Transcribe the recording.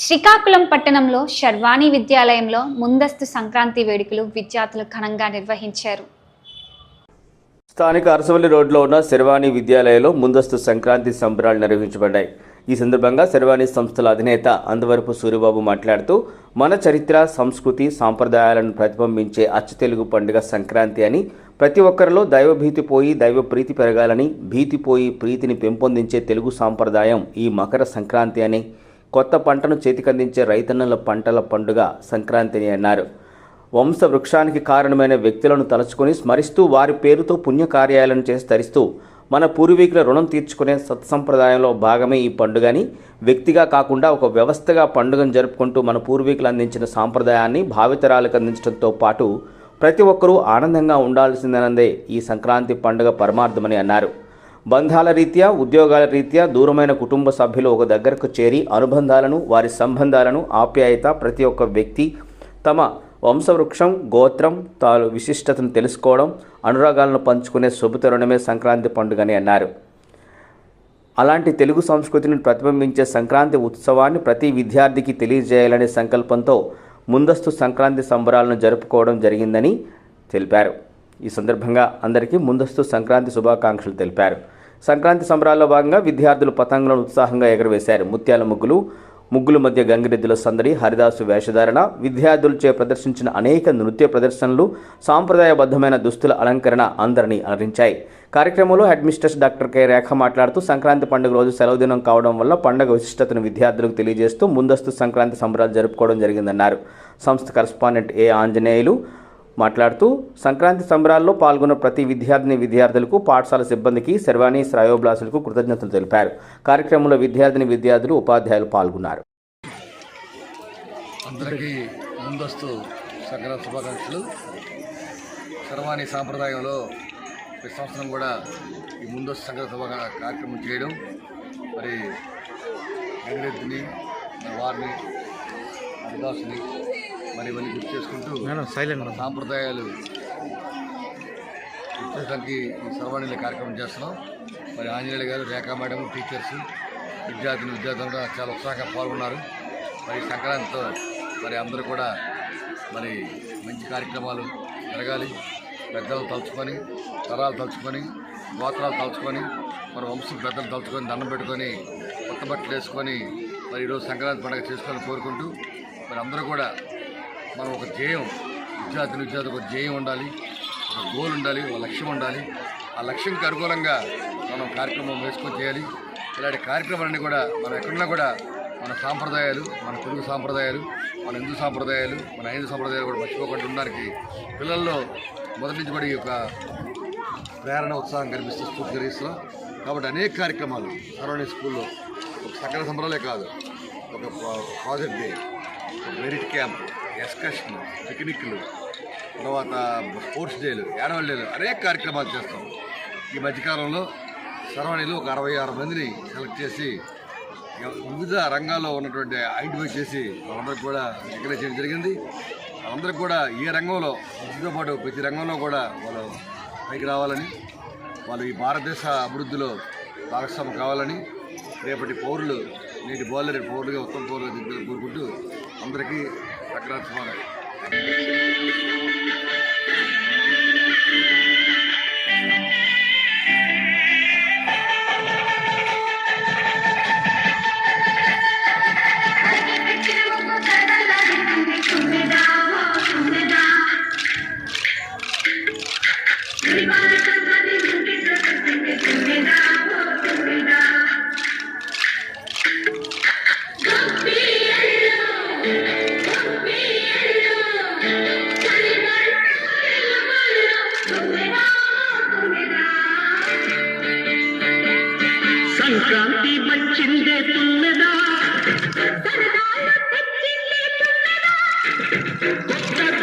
శ్రీకాకుళం పట్టణంలో శర్వాణి విద్యాలయంలో ముందస్తు సంక్రాంతి వేడుకలు విద్యార్థులు ఘనంగా నిర్వహించారు. స్థానిక అరసవల్లి రోడ్లో ఉన్న శర్వాణి విద్యాలయంలో ముందస్తు సంక్రాంతి సంబరాలు నిర్వహించబడ్డాయి. ఈ సందర్భంగా శర్వాణి సంస్థల అధినేత అందవరపు సూరిబాబు మాట్లాడుతూ, మన చరిత్ర, సంస్కృతి, సాంప్రదాయాలను ప్రతిబింబించే అచ్చ తెలుగు పండుగ సంక్రాంతి అని, ప్రతి ఒక్కరిలో దైవభీతి పోయి దైవ ప్రీతి పెరగాలని, భీతి పోయి ప్రీతిని పెంపొందించే తెలుగు సాంప్రదాయం ఈ మకర సంక్రాంతి అని, కొత్త పంటను చేతికందించే రైతన్నల పంటల పండుగ సంక్రాంతిని అన్నారు. వంశ వృక్షానికి కారణమైన వ్యక్తులను తలుచుకొని స్మరిస్తూ వారి పేరుతో పుణ్యకార్యాలను చేసి తరిస్తూ మన పూర్వీకుల రుణం తీర్చుకునే సత్సంప్రదాయంలో భాగమే ఈ పండుగని, వ్యక్తిగా కాకుండా ఒక వ్యవస్థగా పండుగను జరుపుకుంటూ మన పూర్వీకులు అందించిన సాంప్రదాయాన్ని భావితరాలకు అందించడంతో పాటు ప్రతి ఒక్కరూ ఆనందంగా ఉండాల్సిందన్నదే ఈ సంక్రాంతి పండుగ పరమార్థమని అన్నారు. బంధాల రీత్యా, ఉద్యోగాల రీత్యా దూరమైన కుటుంబ సభ్యులు ఒక దగ్గరకు చేరి అనుబంధాలను, వారి సంబంధాలను, ఆప్యాయత, ప్రతి ఒక్క వ్యక్తి తమ వంశవృక్షం, గోత్రం, తాను విశిష్టతను తెలుసుకోవడం, అనురాగాలను పంచుకునే శుభతరుణమే సంక్రాంతి పండుగని అన్నారు. అలాంటి తెలుగు సంస్కృతిని ప్రతిబింబించే సంక్రాంతి ఉత్సవాన్ని ప్రతి విద్యార్థికి తెలియజేయాలనే సంకల్పంతో ముందస్తు సంక్రాంతి సంబరాలను జరుపుకోవడం జరిగిందని తెలిపారు. ఈ సందర్భంగా అందరికీ ముందస్తు సంక్రాంతి శుభాకాంక్షలు తెలిపారు. సంక్రాంతి సంబరాల్లో భాగంగా విద్యార్థులు పతంగులను ఉత్సాహంగా ఎగరవేశారు. ముత్యాల ముగ్గుల మధ్య గంగిరెద్దుల సందడి, హరిదాసు వేషధారణ, విద్యార్థులచే ప్రదర్శించిన అనేక నృత్య ప్రదర్శనలు, సాంప్రదాయబద్ధమైన దుస్తుల అలంకరణ అందరినీ అలరించాయి. కార్యక్రమంలో హెడ్ మిస్ట్రెస్ డాక్టర్ కె రేఖ మాట్లాడుతూ, సంక్రాంతి పండుగ రోజు సెలవు దినం కావడం వల్ల పండుగ విశిష్టతను విద్యార్థులకు తెలియజేస్తూ ముందస్తు సంక్రాంతి సంబరాలు జరుపుకోవడం జరిగిందన్నారు. సంస్థ కరెస్పాండెంట్ ఏ ఆంజనేయులు మాట్లాడుతూ, సంక్రాంతి సంబరాల్లో పాల్గొన్న ప్రతి విద్యార్థులకు, పాఠశాల సిబ్బందికి, శర్వాణి శ్రేయోభిలాషులకు కృతజ్ఞతలు తెలిపారు. కార్యక్రమంలో విద్యార్థులు, ఉపాధ్యాయులు పాల్గొన్నారు. అందరికీ ముందస్తు సంక్రాంతి శుభాకాంక్షలు. శర్వాణి సాంప్రదాయంలో ప్రతి సంవత్సరం కూడా ఈ ముందస్తు సంక్రాంతి కార్యక్రమం చేయడం, మరి గంగిరెద్దుని, వారిని, హరిదాసుని మరి ఇవన్నీ గుర్తు చేసుకుంటూ మన సాంప్రదాయాలు గుర్తించడానికి ఈ శర్వాణిలో కార్యక్రమం చేస్తున్నాం. మరి ఆంజనేయులు గారు, రేఖా మేడం, టీచర్స్, విద్యార్థులు కూడా చాలా ఉత్సాహంగా పాల్గొన్నారు. మరి సంక్రాంతితో మరి అందరూ కూడా మరి మంచి కార్యక్రమాలు జరగాలి. పెద్దలు తలుచుకొని, తరాలు తలుచుకొని, గోత్రాలు తలుచుకొని, మన వంశం పెద్దలు తలుచుకొని, దండం పెట్టుకొని, కొత్త బట్టలు వేసుకొని మరి ఈరోజు సంక్రాంతి పండుగ చేసుకోవాలని కోరుకుంటూ, మరి అందరూ కూడా మనం ఒక ధ్యేయం, విద్యార్థులకు ఒక ధ్యేయం ఉండాలి, ఒక గోల్ ఉండాలి, ఒక లక్ష్యం ఉండాలి. ఆ లక్ష్యంకి అనుకూలంగా మనం కార్యక్రమం వేసుకొని చేయాలి. ఇలాంటి కార్యక్రమాలన్నీ కూడా మనం ఎక్కడున్నా కూడా మన సాంప్రదాయాలు, మన తెలుగు సాంప్రదాయాలు, మన హిందూ సాంప్రదాయాలు, మన హైందూ సాంప్రదాయాలు కూడా మర్చిపోకుండా ఉండడానికి పిల్లల్లో మొదటి నుంచి కూడా ఈ యొక్క ప్రేరణ, ఉత్సాహం కనిపిస్తూ స్ఫూర్తి కలిగిస్తున్నాం. కాబట్టి అనేక కార్యక్రమాలు శర్వాణి స్కూల్లో ఒక సకల సంబరాలే కాదు, ఒక project day, merit camp, excursion, పిక్నిక్లు, తర్వాత స్పోర్ట్స్ డేలు, యాన్యువల్ డేలు, అనేక కార్యక్రమాలు చేస్తాం. ఈ మధ్యకాలంలో శర్వాణిలో ఒక 66 మందిని సెలెక్ట్ చేసి వివిధ రంగాల్లో ఉన్నటువంటి ఐడెంటిఫై చేసి వాళ్ళందరికీ కూడా ఎంకరేజ్ చేయడం జరిగింది. వాళ్ళందరికీ కూడా ఏ రంగంలో, విద్యతో పాటు ప్రతి రంగంలో కూడా వాళ్ళు పైకి రావాలని, వాళ్ళు ఈ భారతదేశ అభివృద్ధిలో భాగస్వామ్యం కావాలని, రేపటి పౌరులు, నేటి బాలరేటి పౌరులుగా, ఉత్తమ పౌరులుగా దిద్దాలని కోరుకుంటూ అందరికీ సంక్రాంతి శుభాకాంక్షలు. సంక్రాంతి వచ్చిందే తుమ్మెదా, కొత్త